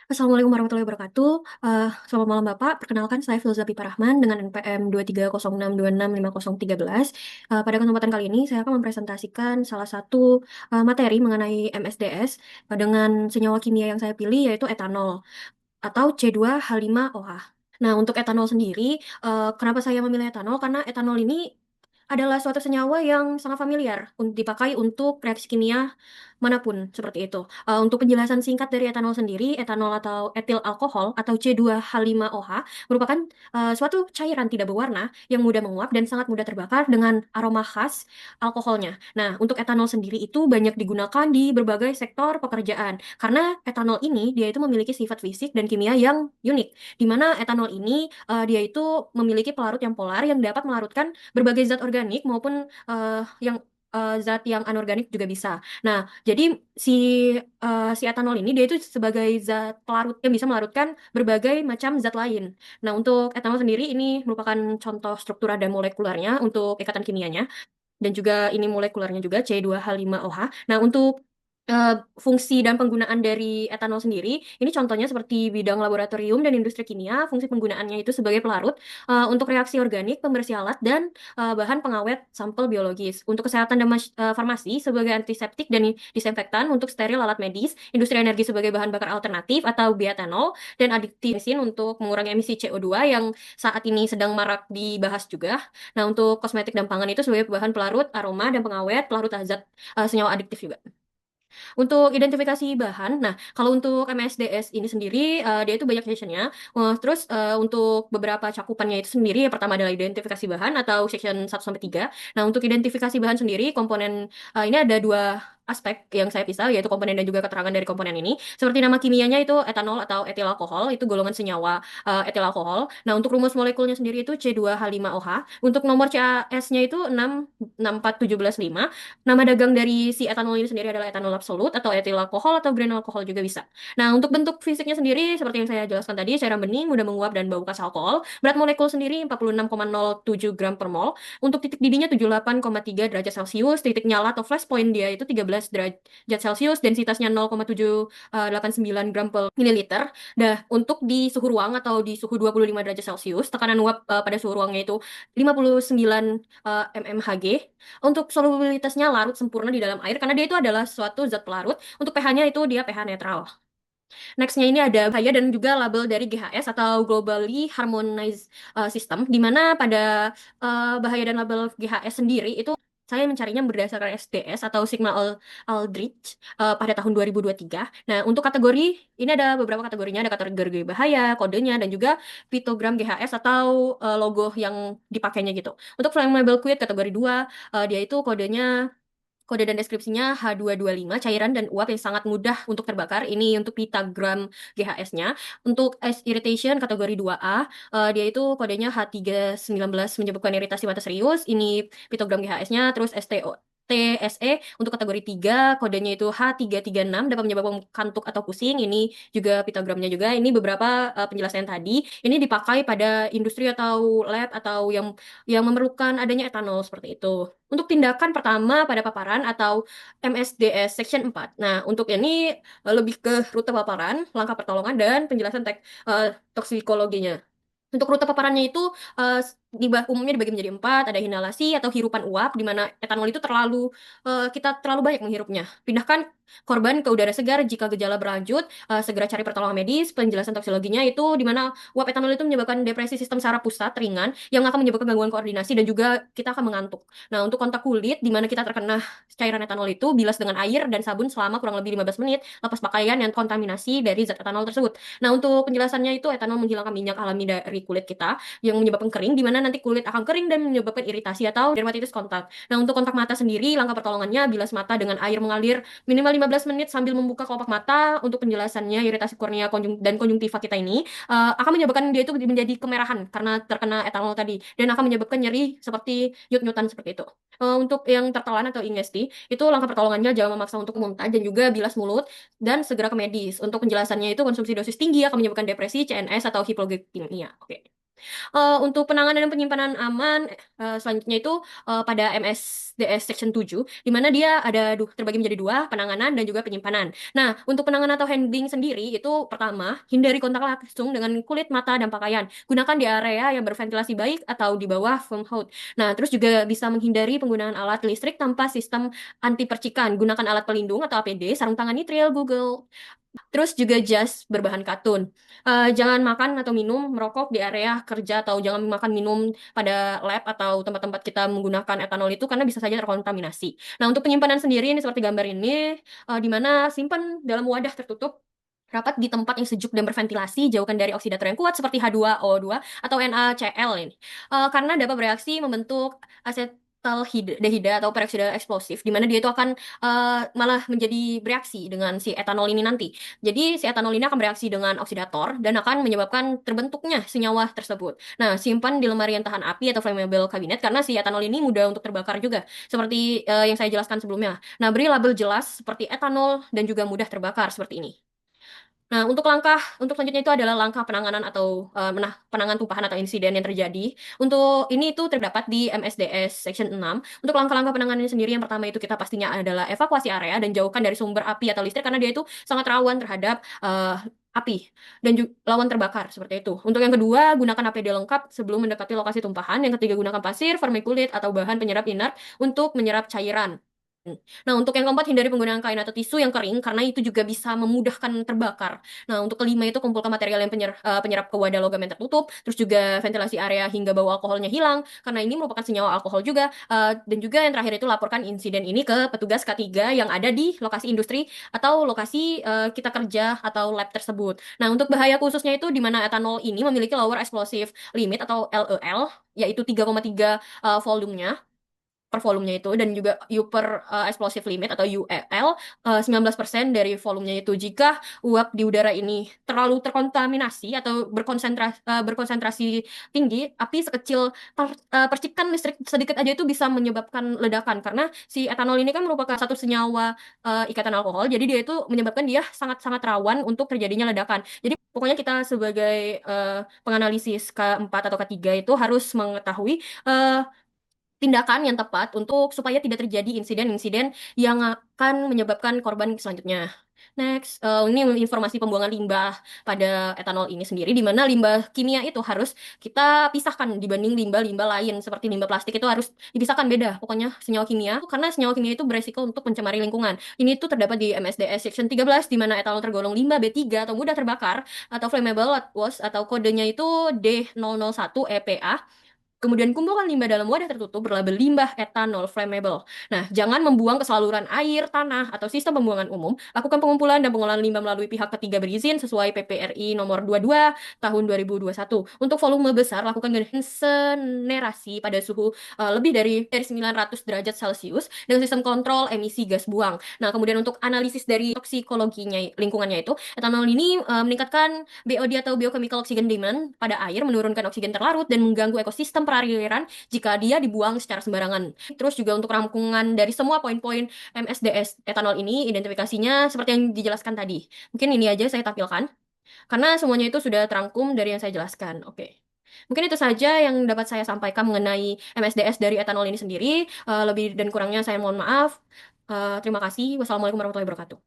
Assalamualaikum warahmatullahi wabarakatuh. Selamat malam Bapak. Perkenalkan saya Filza Pipa Rahman dengan NPM 2306265013. Pada kesempatan kali ini saya akan mempresentasikan salah satu materi mengenai MSDS dengan senyawa kimia yang saya pilih yaitu etanol atau C2H5OH. Nah, untuk etanol sendiri, kenapa saya memilih etanol? Karena etanol ini adalah suatu senyawa yang sangat familiar dipakai untuk reaksi kimia manapun seperti itu. Untuk penjelasan singkat dari etanol sendiri, etanol atau etil alkohol atau C2H5OH merupakan suatu cairan tidak berwarna yang mudah menguap dan sangat mudah terbakar dengan aroma khas alkoholnya. Nah, untuk etanol sendiri itu banyak digunakan di berbagai sektor pekerjaan karena etanol ini dia itu memiliki sifat fisik dan kimia yang unik, di mana etanol ini dia itu memiliki pelarut yang polar yang dapat melarutkan berbagai zat organik maupun zat yang anorganik juga bisa. Nah, jadi si etanol ini dia itu sebagai zat pelarut yang bisa melarutkan berbagai macam zat lain. Nah, untuk etanol sendiri ini merupakan contoh struktura dan molekulernya untuk ikatan kimianya dan juga ini molekulernya juga C2H5OH. Nah, untuk fungsi dan penggunaan dari etanol sendiri, ini contohnya seperti bidang laboratorium dan industri kimia, fungsi penggunaannya itu sebagai pelarut untuk reaksi organik, pembersih alat, dan bahan pengawet sampel biologis. Untuk kesehatan dan farmasi sebagai antiseptik dan disinfektan, untuk steril alat medis, industri energi sebagai bahan bakar alternatif atau bioetanol, dan adiktif mesin untuk mengurangi emisi CO2 yang saat ini sedang marak dibahas juga. Nah, untuk kosmetik dan pangan itu sebagai bahan pelarut, aroma, dan pengawet, pelarut zat senyawa adiktif juga. Untuk identifikasi bahan, nah kalau untuk MSDS ini sendiri dia itu banyak sectionnya. Terus untuk beberapa cakupannya itu sendiri yang pertama adalah identifikasi bahan atau section 1 sampai 3. Nah untuk identifikasi bahan sendiri komponen ini ada dua aspek yang saya pisah yaitu komponen dan juga keterangan dari komponen ini. Seperti nama kimianya itu etanol atau etil alkohol itu golongan senyawa etil alkohol. Nah untuk rumus molekulnya sendiri itu C2H5OH. Untuk nomor CAS-nya itu 664715. Nama dagang dari si etanol ini sendiri adalah etanol absolut atau etil alkohol atau grain alkohol juga bisa. Nah, untuk bentuk fisiknya sendiri seperti yang saya jelaskan tadi, cairan bening, mudah menguap dan bau khas alkohol. Berat molekul sendiri 46,07 gram per mol. Untuk titik didihnya 78,3 derajat Celcius, titik nyala atau flash point dia itu 13 derajat Celcius, densitasnya 0,789 gram per mililiter. Nah, untuk di suhu ruang atau di suhu 25 derajat Celcius, tekanan uap pada suhu ruangnya itu 59 mmHg. Untuk solubilitasnya larut sempurna di dalam air karena dia itu adalah suatu zat pelarut. Untuk pH-nya itu dia pH netral. Nextnya ini ada bahaya dan juga label dari GHS atau Globally Harmonized System, di mana pada bahaya dan label GHS sendiri itu saya mencarinya berdasarkan SDS atau Sigma Aldrich pada tahun 2023. Nah, untuk kategori, ini ada beberapa kategorinya, ada kategori bahaya, kodenya, dan juga piktogram GHS atau logo yang dipakainya gitu. Untuk flammable fluid kategori 2, dia itu kode dan deskripsinya H225, cairan dan uap yang sangat mudah untuk terbakar. Ini untuk pitagram GHS-nya. Untuk S irritation kategori 2A, dia itu kodenya H319 menyebabkan iritasi mata serius. Ini pitogram GHS-nya. Terus TSE untuk kategori 3, kodenya itu H336 dapat menyebabkan kantuk atau pusing. Ini juga pitogramnya juga. Ini beberapa penjelasan tadi. Ini dipakai pada industri atau lab atau yang memerlukan adanya etanol seperti itu. Untuk tindakan pertama pada paparan atau MSDS Section 4. Nah, untuk ini lebih ke rute paparan, langkah pertolongan, dan penjelasan toksikologinya. Untuk rute paparannya itu umumnya dibagi menjadi 4, ada inhalasi atau hirupan uap, di mana etanol itu kita terlalu banyak menghirupnya. Pindahkan korban ke udara segar jika gejala berlanjut, segera cari pertolongan medis. Penjelasan toksikologinya itu di mana uap etanol itu menyebabkan depresi sistem saraf pusat ringan yang akan menyebabkan gangguan koordinasi dan juga kita akan mengantuk. Nah, untuk kontak kulit, di mana kita terkena cairan etanol itu, bilas dengan air dan sabun selama kurang lebih 15 menit, lepas pakaian yang kontaminasi dari zat etanol tersebut. Nah, untuk penjelasannya itu etanol menghilangkan minyak alami dari kulit kita yang menyebabkan kering, di mana nanti kulit akan kering dan menyebabkan iritasi atau dermatitis kontak. Nah, untuk kontak mata sendiri, langkah pertolongannya bilas mata dengan air mengalir minimal 15 menit sambil membuka kelopak mata. Untuk penjelasannya, iritasi kornea dan konjungtiva kita ini akan menyebabkan dia itu menjadi kemerahan karena terkena etanol tadi dan akan menyebabkan nyeri seperti nyut-nyutan seperti itu. Untuk yang tertelan atau ingesti, itu langkah pertolongannya jangan memaksa untuk muntah dan juga bilas mulut dan segera ke medis. Untuk penjelasannya itu konsumsi dosis tinggi akan menyebabkan depresi, CNS atau hipoglikemia. Oke. Untuk penanganan dan penyimpanan aman, selanjutnya itu pada MSDS Section 7, di mana dia ada terbagi menjadi dua, penanganan dan juga penyimpanan. Nah, untuk penanganan atau handling sendiri, itu pertama, hindari kontak langsung dengan kulit, mata, dan pakaian. Gunakan di area yang berventilasi baik atau di bawah foam hood. Nah, terus juga bisa menghindari penggunaan alat listrik tanpa sistem anti percikan. Gunakan alat pelindung atau APD, sarung tangan nitril, Google. Terus juga jas berbahan katun. Jangan makan atau minum merokok di area kerja atau jangan makan minum pada lab atau tempat-tempat kita menggunakan etanol itu karena bisa saja terkontaminasi. Nah, untuk penyimpanan sendiri ini seperti gambar ini, di mana simpan dalam wadah tertutup rapat di tempat yang sejuk dan berventilasi, jauhkan dari oksidator yang kuat seperti H2O2 atau NaCl ini. Karena dapat bereaksi membentuk asetaldehyde atau peroksida eksplosif, di mana dia itu akan malah menjadi bereaksi dengan si etanol ini nanti. Jadi si etanol ini akan bereaksi dengan oksidator dan akan menyebabkan terbentuknya senyawa tersebut. Nah, simpan di lemari yang tahan api atau flammable cabinet karena si etanol ini mudah untuk terbakar juga, seperti yang saya jelaskan sebelumnya. Nah, beri label jelas seperti etanol dan juga mudah terbakar seperti ini. Nah, untuk selanjutnya itu adalah langkah penanganan atau penanganan tumpahan atau insiden yang terjadi. Untuk ini itu terdapat di MSDS Section 6. Untuk langkah-langkah penanganannya sendiri, yang pertama itu kita pastinya adalah evakuasi area dan jauhkan dari sumber api atau listrik karena dia itu sangat rawan terhadap api dan juga lawan terbakar seperti itu. Untuk yang kedua, gunakan APD lengkap sebelum mendekati lokasi tumpahan. Yang ketiga, gunakan pasir, vermiculit atau bahan penyerap inert untuk menyerap cairan. Nah, untuk yang keempat, hindari penggunaan kain atau tisu yang kering karena itu juga bisa memudahkan terbakar. Nah, untuk kelima itu kumpulkan material yang penyerap ke wadah logam yang tertutup, terus juga ventilasi area hingga bau alkoholnya hilang karena ini merupakan senyawa alkohol juga. Dan juga yang terakhir itu laporkan insiden ini ke petugas K3 yang ada di lokasi industri atau lokasi kita kerja atau lab tersebut. Nah, untuk bahaya khususnya itu di mana etanol ini memiliki lower explosive limit atau LEL, yaitu 3,3 volumenya per volumenya itu dan juga U per explosive limit atau UEL 19% dari volumenya itu. Jika uap di udara ini terlalu terkontaminasi atau berkonsentrasi tinggi, api sekecil percikan listrik sedikit aja itu bisa menyebabkan ledakan karena si etanol ini kan merupakan satu senyawa ikatan alkohol, jadi dia itu menyebabkan dia sangat-sangat rawan untuk terjadinya ledakan. Jadi pokoknya kita sebagai penganalisis K4 atau K3 itu harus mengetahui tindakan yang tepat untuk supaya tidak terjadi insiden-insiden yang akan menyebabkan korban selanjutnya. Next, ini informasi pembuangan limbah pada etanol ini sendiri, di mana limbah kimia itu harus kita pisahkan dibanding limbah-limbah lain, seperti limbah plastik itu harus dipisahkan beda. Pokoknya senyawa kimia, karena senyawa kimia itu beresiko untuk mencemari lingkungan. Ini tuh terdapat di MSDS Section 13, di mana etanol tergolong limbah B3 atau mudah terbakar, atau flammable waste, atau kodenya itu D001 EPA. Kemudian kumpulkan limbah dalam wadah tertutup berlabel limbah etanol flammable. Nah, jangan membuang ke saluran air, tanah, atau sistem pembuangan umum. Lakukan pengumpulan dan pengolahan limbah melalui pihak ketiga berizin sesuai PPRI nomor 22 tahun 2021. Untuk volume besar, lakukan insenerasi pada suhu lebih dari 900 derajat Celcius dengan sistem kontrol emisi gas buang. Nah, kemudian untuk analisis dari toksikologinya lingkungannya itu, etanol ini meningkatkan BOD atau biochemical oxygen demand pada air, menurunkan oksigen terlarut dan mengganggu ekosistem perairan jika dia dibuang secara sembarangan. Terus juga untuk rangkuman dari semua poin-poin MSDS etanol ini, identifikasinya seperti yang dijelaskan tadi. Mungkin ini aja saya tampilkan, karena semuanya itu sudah terangkum dari yang saya jelaskan. Oke. Mungkin itu saja yang dapat saya sampaikan mengenai MSDS dari etanol ini sendiri. Lebih dan kurangnya saya mohon maaf. Terima kasih. Wassalamualaikum warahmatullahi wabarakatuh.